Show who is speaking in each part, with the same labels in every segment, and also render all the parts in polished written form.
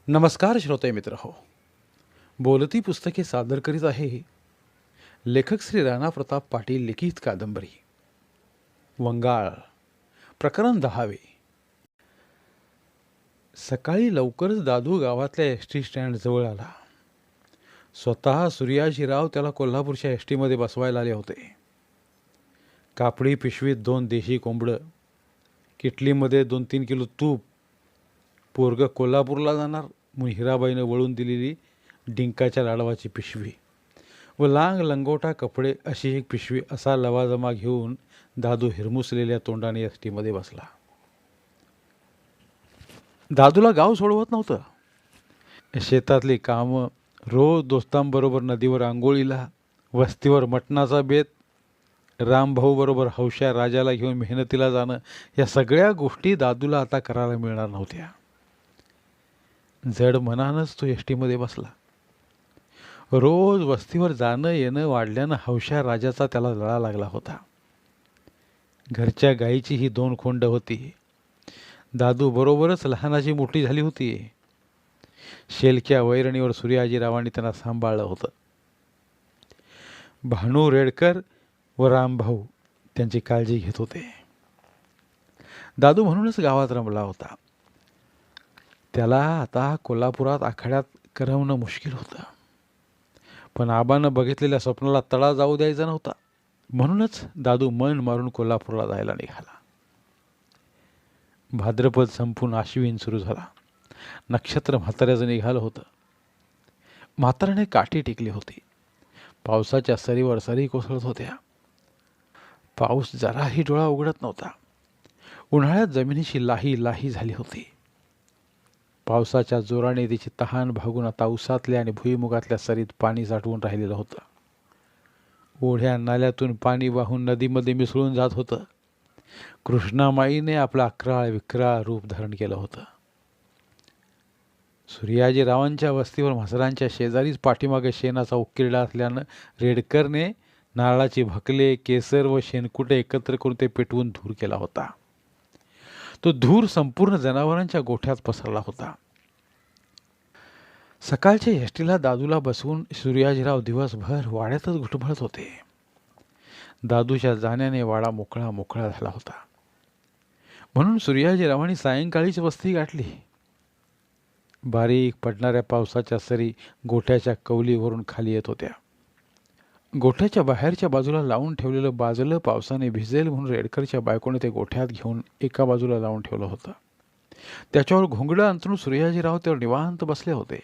Speaker 1: नमस्कार श्रोते मित्र हो. बोलती पुस्तके सादर करीत आहे लेखक श्री राणा प्रताप पाटील लिखित कादंबरी वंगाळ प्रकरण 10. सकाळी लवकरच दादू गावातल्या एस टी स्टँड जवळ आला. स्वतः सूर्याजीराव त्याला कोल्हापूरच्या एस टीमध्ये बसवायला आले होते. कापडी पिशवीत 2 देशी कोंबडं, किटलीमध्ये 2-3 किलो तूप, पोरग कोल्हापूरला जाणार म्हणून हिराबाईनं वळून दिलेली डिंकाच्या लाडवाची पिशवी व लांग लंगोटा कपडे अशी एक पिशवी असा लवाजमा घेऊन दादू हिरमुसलेल्या तोंडाने एस टीमध्ये बसला. दादूला गाव सोडवत नव्हतं. शेतातली कामं, रोज दोस्तांबरोबर नदीवर आंघोळीला, वस्तीवर मटणाचा बेत, रामभाऊबरोबर हौशा राजाला घेऊन मेहनतीला जाणं, या सगळ्या गोष्टी दादूला आता करायला मिळणार नव्हत्या. जड मनानंच तो एस टीमध्ये बसला. रोज वस्तीवर जाणं येणं वाढल्यानं हौशा राजाचा त्याला लळा लागला होता. घरच्या गाईची ही 2 खोंड होती. दादू बरोबरच लहानाची मोठी झाली होती. शेलक्या वैरणीवर सूर्याजीरावांनी त्यांना सांभाळलं होतं. भानू रेडकर व रामभाऊ त्यांची काळजी घेत होते. दादू म्हणूनच गावात रमला होता. त्याला आता कोल्हापुरात आखाड्यात करवणं मुश्किल होतं. पण आबानं बघितलेल्या स्वप्नाला तडा जाऊ द्यायचा नव्हता. म्हणूनच दादू मन मारून कोल्हापूरला जायला निघाला. भाद्रपद संपून आश्विन सुरू झाला. नक्षत्र म्हाताऱ्याचं निघालं होतं. म्हाताऱ्याने काठी टेकली होती. पावसाच्या सरीवर सरी कोसळत होत्या. पाऊस जराही डोळा उघडत नव्हता. उन्हाळ्यात जमिनीची लाही लाही झाली होती. पावसाच्या जोराने तिची तहान भागून आता उसातल्या आणि भुईमुगातल्या सरीत पाणी साठवून राहिलेलं होतं. ओढ्या नाल्यातून पाणी वाहून नदीमध्ये मिसळून जात होतं. कृष्णामाईने आपलं अक्राळ विक्राळ रूप धारण केलं होतं. सूर्याजीरावांच्या वस्तीवर म्हसरांच्या शेजारीच पाठीमागे शेणाचा उकिरडा असल्यानं रेडकरने नारळाची भकले, केसर व शेणकुटे एकत्र करून ते पेटवून धूर केला होता. तो धूर संपूर्ण जनावरांच्या गोठ्यात पसरला होता. सकाळच्या एसटीला दादूला बसवून सूर्याजीराव दिवसभर वाड्यातच घुटमळत होते. दादूच्या जाण्याने वाडा मोकळा मोकळा झाला होता. म्हणून सूर्याजीरावांनी सायंकाळीच वस्ती गाठली. बारीक पडणाऱ्या पावसाच्या सरी गोठ्याच्या कौलीवरून खाली येत होत्या. गोठ्याच्या बाहेरच्या बाजूला लावून ठेवलेलं बाजलं पावसाने भिजेल म्हणून रेडकरच्या बायकोने ते गोठ्यात घेऊन एका बाजूला लावून ठेवलं होतं. त्याच्यावर घोंगडं अंथरून सूर्याजीराव त्यावर निवांत बसले होते.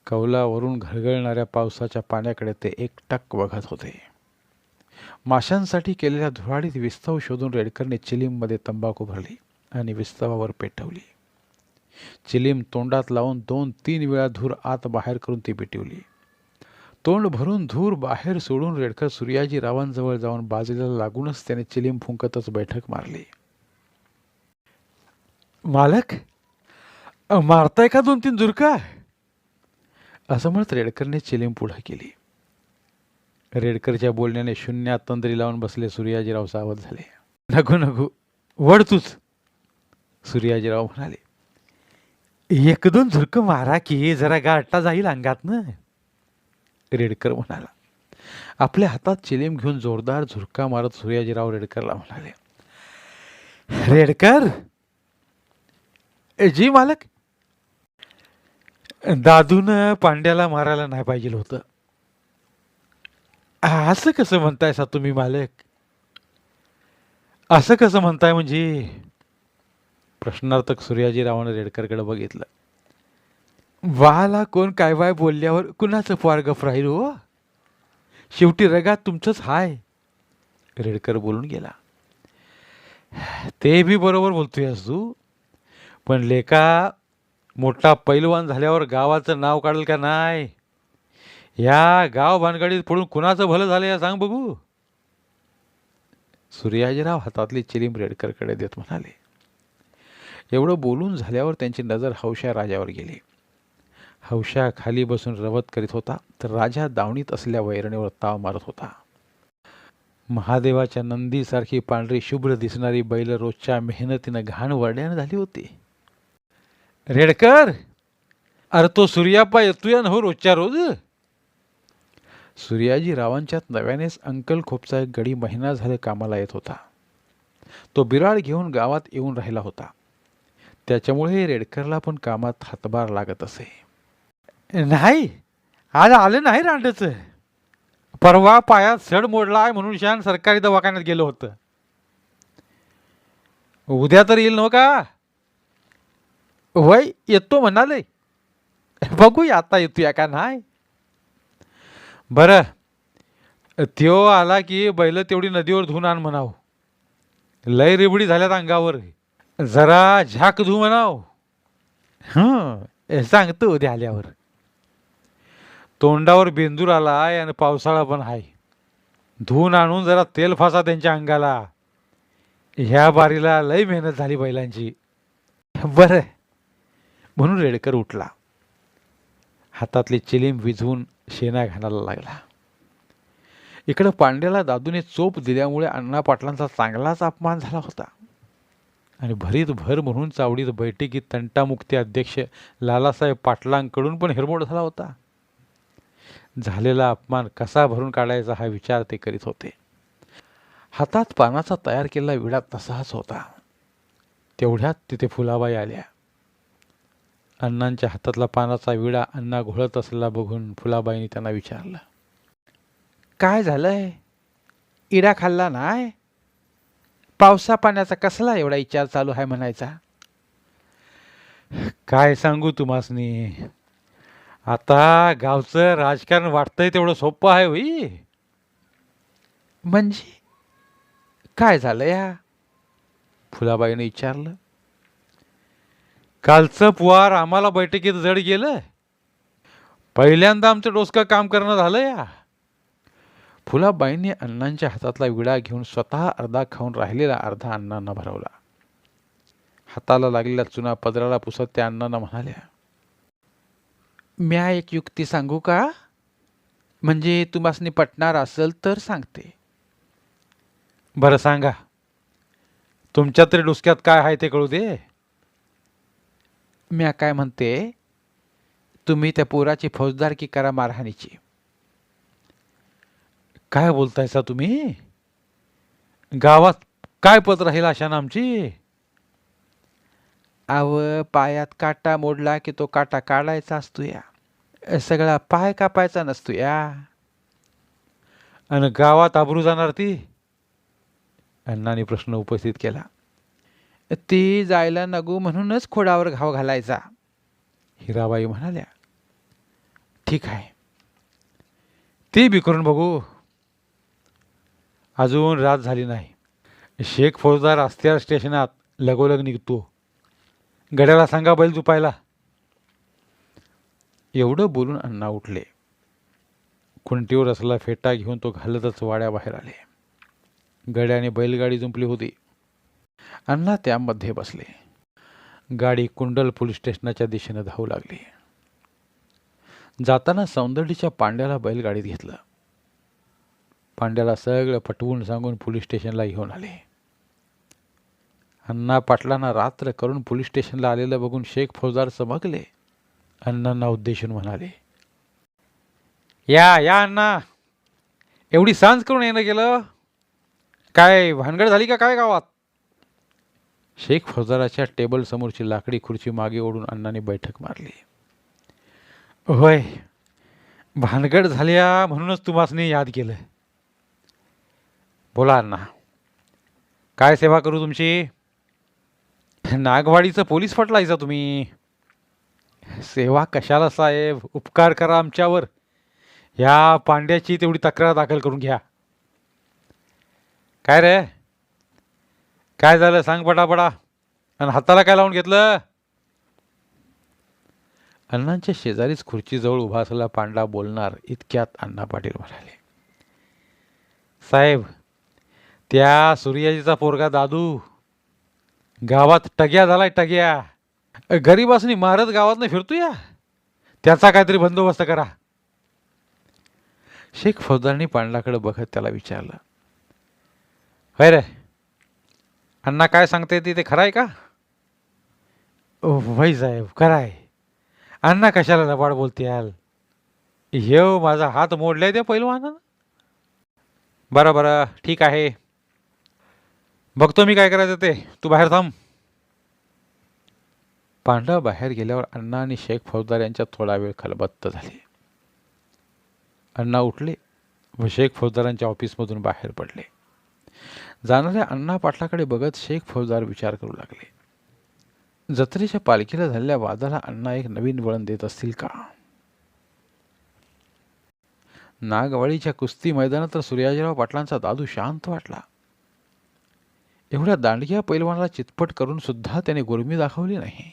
Speaker 1: कौलावरून घळघळणाऱ्या पावसाच्या पाण्याकडे ते एकटक बघत होते. माशांसाठी केलेल्या धुराडीत विस्तव शोधून रेडकरने चिलीममध्ये तंबाखू भरली आणि विस्तवावर पेटवली. चिलीम तोंडात लावून 2-3 वेळा धूर आत बाहेर करून ती पेटवली. तोंड भरून धूर बाहेर सोडून रेडकर सूर्याजीरावांजवळ जाऊन बाजूला लागूनच त्याने चिलीम फुंकतच बैठक मारली. मालक, मारताय का 2-3 झुरका? असं म्हणत रेडकरने चिलीम पुढं केली. रेडकरच्या बोलण्याने शून्यात तंद्री लावून बसले सूर्याजीराव सावध झाले. नको नको, वड तूच, सूर्याजीराव म्हणाले. 1-2 झुरकं मारा की, जरा गाठा जाईल अंगातनं, रेडकर म्हणाला. आपल्या हातात चिलीम घेऊन जोरदार झुरका मारत सूर्याजीराव रेडकरला म्हणाले. रेडकर जी मालक. दादून पांड्याला मारायला नाही पाहिजे होतं. असं कसं म्हणताय सा तुम्ही मालक? असं कसं म्हणताय म्हणजे? प्रश्नार्थक सूर्याजीरावानं रेडकरकडे बघितलं. वाला कोण काय वाय बोलल्यावर कुणाचं पार गप राहील हो? शेवटी रगात तुमचंच हाय, रेडकर बोलून गेला. ते बी बरोबर बोलतोयस तू, पण लेका मोठा पैलवान झाल्यावर गावाचं नाव काढेल का नाही? या गाव भानगडीत पडून कुणाचं भलं झालं या सांग बघू, सूर्याजीराव हातातली चिलीम रेडकरकडे देत म्हणाले. एवढं बोलून झाल्यावर त्यांची नजर हौशा राजावर गेली. हौशा खाली बसून रवत करीत होता, तर राजा दावणीत असलेल्या वैरणीवर ताव मारत होता. महादेवाच्या नंदीसारखी पांढरी शुभ्र दिसणारी बैल रोजच्या मेहनतीनं घाण वरड्यानं झाली होती. रेडकर, अरे तो सूर्याप्पा येतोय ना हो रोजच्या रोज. सूर्याजी रावांच्यात नव्यानेच अंकल खोपचा एक गडी महिना झाले कामाला येत होता. तो बिराड घेऊन गावात येऊन राहिला होता. त्याच्यामुळे रेडकरला पण कामात हातभार लागत असे. नाही, आज आलं नाही रांडच. परवा पायात सड मोडलाय म्हणून शान सरकारी दवाखान्यात गेलो होतं. उद्या तर येईल नव्ह का? वय येतो म्हणाले. बघूया आता येतोया का नाही. बरं, त्यो आला की बैल तेवढी नदीवर धुवून आण म्हणाव. लय रिबडी झाल्यात अंगावर. जरा झाक धू म्हणाव. सांगतो उद्या आल्यावर. तोंडावर बेंदूर आलाय आणि पावसाळा पण आहे. धुवून आणून जरा तेल फासा त्यांच्या अंगाला. ह्या बारीला लय मेहनत झाली बैलांची. बरं, म्हणून रेडकर उठला. हातातली चिलीम विझवून शेणा घालायला लागला. इकडं पांड्याला दादूने चोप दिल्यामुळे अण्णा पाटलांचा चांगलाच अपमान झाला होता. आणि भरीत भर म्हणून चावडीत बैठकीत तंटामुक्ती अध्यक्ष लालासाहेब पाटलांकडून पण हिरमोड झाला होता. झालेला अपमान कसा भरून काढायचा हा विचार ते करीत होते. हातात पानाचा तयार केलेला विडा तसाच होता. तेवढ्यात तिथे फुलाबाई आल्या. अण्णांच्या हातातला पानाचा विडा अण्णा घोळत असलेला बघून फुलाबाईंनी त्यांना विचारलं, काय झालंय? इडा खाल्ला नाही? पावसा पाण्याचा कसला एवढा विचार चालू आहे म्हणायचा? काय सांगू तुम्हासनी, आता गावचं राजकारण वाटतंय तेवढं सोपं आहे होई. म्हणजे काय झालं या? फुलाबाईने विचारलं. कालचं पुवार आम्हाला बैठकीत जड गेलं. पहिल्यांदा आमचं डोसकं काम करणं झालं या. फुलाबाईंनी अण्णांच्या हातातला विडा घेऊन स्वतः अर्धा खाऊन राहिलेला अर्धा अण्णांना भरवला. हाताला लागलेल्या चुना पदराला पुसत त्या अण्णांना म्हणाल्या, म्या एक युक्ती सांगू का? म्हणजे तुम्हासनी पटणार असेल तर सांगते. बरं सांगा. तुमच्या तरी डोसक्यात काय आहे ते कळू दे. म्या काय म्हणते, तुम्ही त्या पोराची फौजदारकी करा मारहाणीची. काय बोलतायसा तुम्ही? गावात काय पत राहील अशानं आमची? आव पायात काटा मोडला की तो काटा काढायचा असतो या. सगळा पाय कापायचा नसतो या. आणि गावात आबरू जाणार ती? अण्णांनी प्रश्न उपस्थित केला. ती जायला नको म्हणूनच खोडावर घाव घालायचा. हिराबाई म्हणाल्या, ठीक आहे, ती बी करून बघू. अजून रात झाली नाही. शेख फौजदार अस्त्यार स्टेशनात लगोलग निघतो. गड्याला सांगा बैल दुपायला. एवढं बोलून अण्णा उठले. खुंटीवर असलेला फेटा घेऊन तो घालतच वाड्याबाहेर आले. गड्याने बैलगाडी जुंपली होती. अण्णा त्यामध्ये बसले. गाडी कुंडल पोलीस स्टेशनाच्या दिशेने धावू लागली. जाताना सौंदर्डीच्या पांड्याला बैलगाडीत घेतलं. पांड्याला सगळं पटवून सांगून पोलीस स्टेशनला घेऊन आले. अण्णा पाटलांना रात्र करून पोलीस स्टेशनला आलेलं बघून शेख फौजदार चमकले. अण्णांना उद्देशून म्हणाले, या या अण्णा, एवढी सांज करून येणं गेलं? काय भानगड झाली का काय गावात? शेख फौजदाराच्या टेबल समोरची लाकडी खुर्ची मागे ओढून अण्णांनी बैठक मारली. होय, भानगड झाल्या म्हणूनच तुम्हासनी याद केलं. बोला अण्णा, काय सेवा करू तुमची? नागवाडीचं पोलीस फटलायचा तुम्ही. सेवा कशाला साहेब, उपकार करा आमच्यावर. ह्या पांड्याची तेवढी तक्रार दाखल करून घ्या. काय रे, काय झालं सांग पटापटा. आणि हाताला काय लावून घेतलं? अण्णांच्या शेजारीच खुर्चीजवळ उभा असलेला पांडा बोलणार इतक्यात अण्णा पाटील म्हणाले, साहेब, त्या सूर्याजीचा पोरगा दादू गावात टग्या झालाय, टग्या. गरीबासनी मारत गावातनं फिरतो या. त्याचा काहीतरी बंदोबस्त करा. शेख फौजदारांनी पांडलाकडे बघत त्याला विचारलं, होय रे अण्णा, काय सांगते ते खरं आहे का? वय साहेब कराय अण्णा कशाला लबाड बोलत्याल. येव माझा हात मोडलाय त्या पैलवानानं. बरं बरं ठीक आहे, बघतो मी काय करायचं ते, तू बाहेर थांब. पांडा बाहेर गेल्यावर अण्णा आणि शेख फौजदार यांच्यात थोडा वेळ खलबत्त झाली. अण्णा उठले व शेख फौजदारांच्या ऑफिसमधून बाहेर पडले. जाणाऱ्या अण्णा पाटलाकडे बघत शेख फौजदार विचार करू लागले. जत्रेच्या पालखीला झालेल्या वादाला अण्णा एक नवीन वळण देत असतील का? नागवाडीच्या कुस्ती मैदानात तर सूर्याजीराव पाटलांचा दादू शांत वाटला. एवढ्या दांडग्या पैलवानाला चितपट करून सुद्धा त्याने गुरमी दाखवली नाही.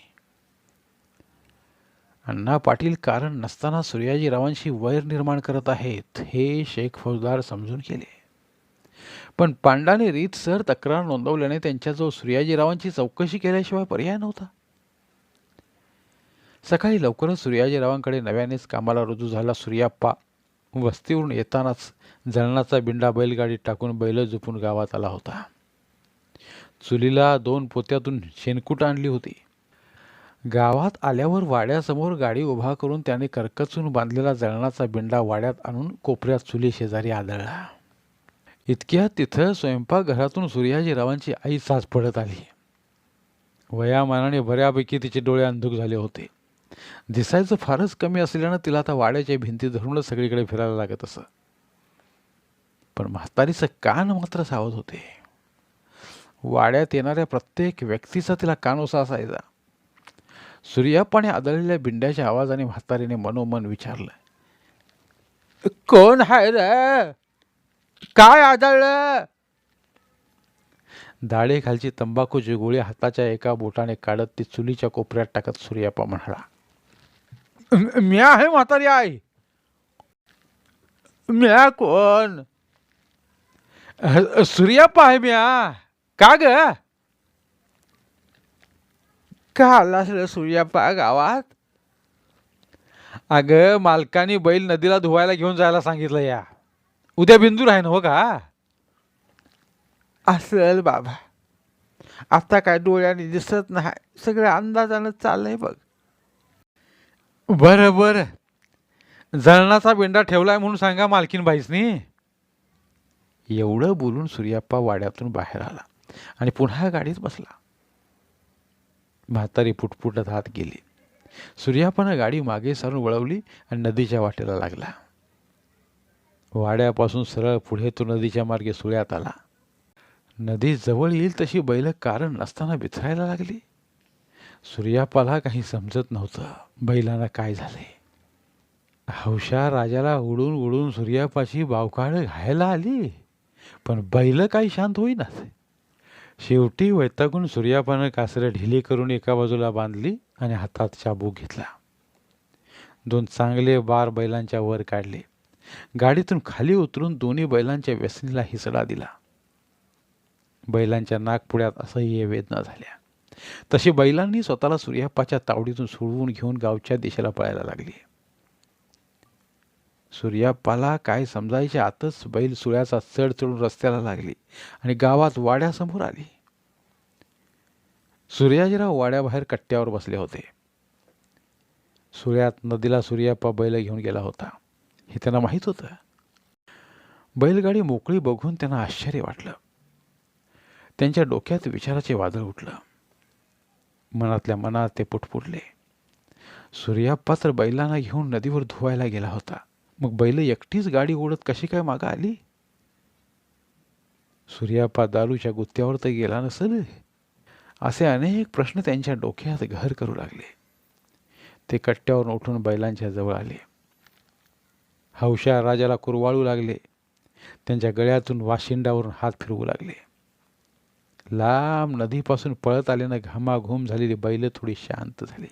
Speaker 1: अण्णा पाटील कारण नसताना सूर्याजीरावांशी वैर निर्माण करत आहेत हे शेख फौजदार समजून गेले. पण पांडाने रीतसर तक्रार नोंदवल्याने त्यांच्याजवळ सूर्याजीरावांची चौकशी केल्याशिवाय पर्याय नव्हता. सकाळी लवकरच सूर्याजीरावांकडे नव्यानेच कामाला रुजू झाला सूर्याप्पा वस्तीवरून येतानाच जळणाचा बिंडा बैलगाडीत टाकून बैल झोपून गावात आला होता. चुलीला 2 पोत्यातून शेणकूट आणली होती. गावात आल्यावर वाड्यासमोर गाडी उभा करून त्याने करकचून बांधलेला जळणाचा बिंडा वाड्यात आणून कोपऱ्यात चुली शेजारी आदळला. इतक्यात तिथं स्वयंपाकघरातून सूर्याजीरावांची आई साज पडत आली. वयामानाने बऱ्यापैकी तिचे डोळे अंधुक झाले होते. दिसायचं फारच कमी असल्यानं तिला आता वाड्याच्या भिंती धरूनच सगळीकडे फिरायला लागत असं. पण म्हातारीचं कान मात्र सावध होते. वाड्यात येणाऱ्या प्रत्येक व्यक्तीचा तिला कानोसा असायचा. सूर्याप्पाने आदळलेल्या बिंड्याच्या आवाजाने म्हातारीने मनोमन विचारलं, कोण हाय रे? काय आदळलं? दाढेखालची तंबाखूची गोळी हाताच्या एका बोटाने काढत ती चुलीच्या कोपऱ्यात टाकत सूर्याप्पा म्हणाला, म्या आहे म्हातारी आई. म्या कोण? सूर्याप्पा आहे म्या. का ग? का आलास रे सूर्याप्पा गावात? अगं मालकाने बैल नदीला धुवायला घेऊन जायला सांगितलं या. उद्या बिंदूर आहे ना हो का? असेल बाबा, आता काय डोळ्याने दिसत नाही, सगळं अंदाजानं चाललंय बघ. बरं बरं, जळणाचा बिंडा ठेवलाय म्हणून सांगा मालकीन बाईसनी. एवढं बोलून सूर्याप्पा वाड्यातून बाहेर आला आणि पुन्हा गाडीत बसला. म्हातारी पुटपुटत हात गेली. सूर्याप्पानं गाडी मागे सारून वळवली आणि नदीच्या वाटेला लागला. वाड्यापासून सरळ पुढे तो नदीच्या मार्गे सुळ्यात आला. नदी जवळ येईल तशी बैल कारण नसताना बिथरायला लागली. सूर्याप्पाला काही समजत नव्हतं बैलांना काय झाले. हौशा राजाला उडून उडून सूर्याप्पाची बावकाळ घायला आली, पण बैल काही शांत होईनाच. शेवटी वैतागून सूर्याप्पानं कासरं ढिली करून एका बाजूला बांधली आणि हातात चाबूक घेतला. 2 चांगले बार बैलांच्या वर काढले. गाडीतून खाली उतरून दोन्ही बैलांच्या व्यसनीला हिसडा दिला. बैलांच्या नाकपुड्यात असह्य वेदना झाल्या. तशी बैलांनी स्वतःला सूर्याप्पाच्या तावडीतून सोडवून घेऊन गावच्या दिशेला पळायला लागली. सूर्याप्पाला काय समजायच्या आतच बैल सुळ्याचा चढ चढून रस्त्याला लागली आणि गावात वाड्यासमोर आली. सूर्याजीराव वाड्याबाहेर कट्ट्यावर बसले होते. सुळ्यात नदीला सूर्याप्पा बैल घेऊन गेला होता हे त्यांना माहीत होतं. बैलगाडी मोकळी बघून त्यांना आश्चर्य वाटलं. त्यांच्या डोक्यात विचाराचे वादळ उठलं. मनातल्या मनात ते पुटपुटले, सूर्याप्पा तर बैलांना घेऊन नदीवर धुवायला गेला होता, मग बैल एकटीच गाडी ओढत कशी काय मागं आली? सूर्याप्पा दारूच्या गुत्त्यावर तर गेला नसेल? असे अनेक प्रश्न त्यांच्या डोक्यात घर करू लागले. ते कट्ट्यावरून उठून बैलांच्या जवळ आले. हौशा राजाला कुरवाळू लागले. त्यांच्या गळ्यातून वाशिंडावरून हात फिरवू लागले. लांब नदीपासून पळत आल्यानं घामाघूम झालेली बैल थोडी शांत झाली.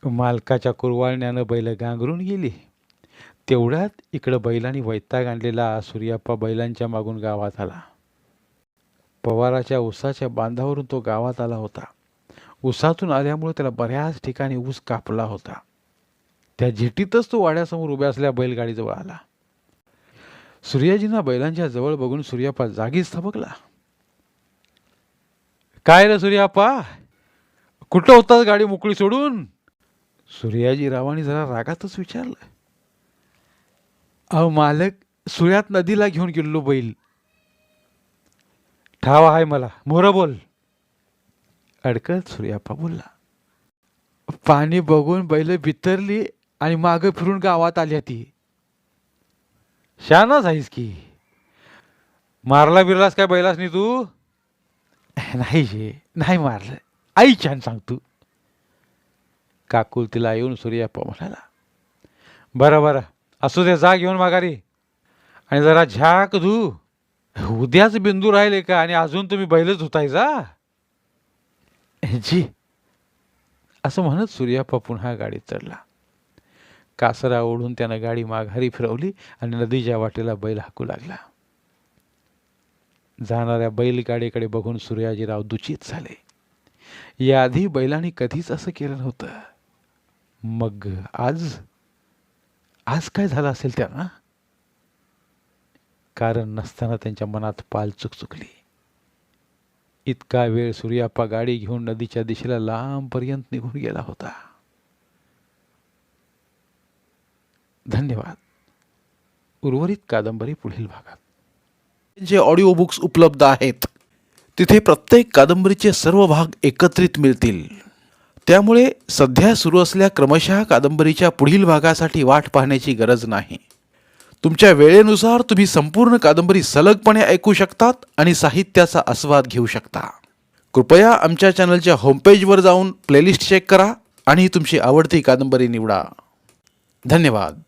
Speaker 1: मालकाच्या कुरवाळण्यानं बैल गांगरून गेली. तेवढ्यात इकडं बैलांनी वैताग आणलेला सूर्याप्पा बैलांच्या मागून गावात आला. पवाराच्या ऊसाच्या बांधावरून तो गावात आला होता. ऊसातून आल्यामुळे त्याला बऱ्याच ठिकाणी ऊस कापला होता. त्या झिटीतच तो वाड्यासमोर उभ्या असलेल्या बैलगाडीजवळ आला. सूर्याजींना बैलांच्या जवळ बघून सूर्याप्पा जागीच थबकला. काय रे सूर्याप्पा, कुठं होतास गाडी मोकळी सोडून? सूर्याजीरावांनी जरा रागातच विचारलं. अहो मालक, सुळ्यात नदीला घेऊन गेलो बैल. ठाव आहे मला, मोर बोल. अडकळत सूर्याप्पा बोलला. पाणी बघून बैल बिथरली आणि मागं फिरून गावात आली ती. शानाच आहेस की. मारला बिरलास काय बैलासनी तू? नाही जे, नाही मारलं. आई छान सांगतो. काकुलतीला येऊन सूर्याप्पा म्हणाला. बरं बरं, असू दे, जा घेऊन माघारी. आणि जरा झाक धू. उद्याच बिंदू राहिले का आणि अजून तुम्ही बैलच धुताय जा. जी, असं म्हणत सूर्याप्पा पुन्हा गाडीत चढला. कासरा ओढून त्यानं गाडी माघारी फिरवली आणि नदीच्या वाटेला बैल हाकू लागला. जाणाऱ्या बैलगाडीकडे बघून सूर्याजीराव दुचित झाले. याआधी बैलांनी कधीच असं केलं नव्हतं. मग आज आज काय झालं असेल त्यांना? कारण नसताना त्यांच्या मनात पाल चुकचुकली. इतका वेळ सूर्याप्पा गाडी घेऊन नदीच्या दिशेला लांबपर्यंत निघून गेला होता. धन्यवाद. उर्वरित कादंबरी पुढील भागात.
Speaker 2: जे ऑडिओ बुक्स उपलब्ध आहेत तिथे प्रत्येक कादंबरीचे सर्व भाग एकत्रित मिळतील. त्यामुळे सध्या सुरू असलेल्या क्रमशः कादंबरीच्या पुढील भागासाठी वाट पाहण्याची गरज नाही. तुमच्या वेळेनुसार तुम्ही संपूर्ण कादंबरी सलगपणे ऐकू शकतात आणि साहित्याचा आस्वाद घेऊ शकता. कृपया आमच्या चॅनलच्या होमपेजवर जाऊन प्लेलिस्ट चेक करा आणि तुमची आवडती कादंबरी निवडा. धन्यवाद.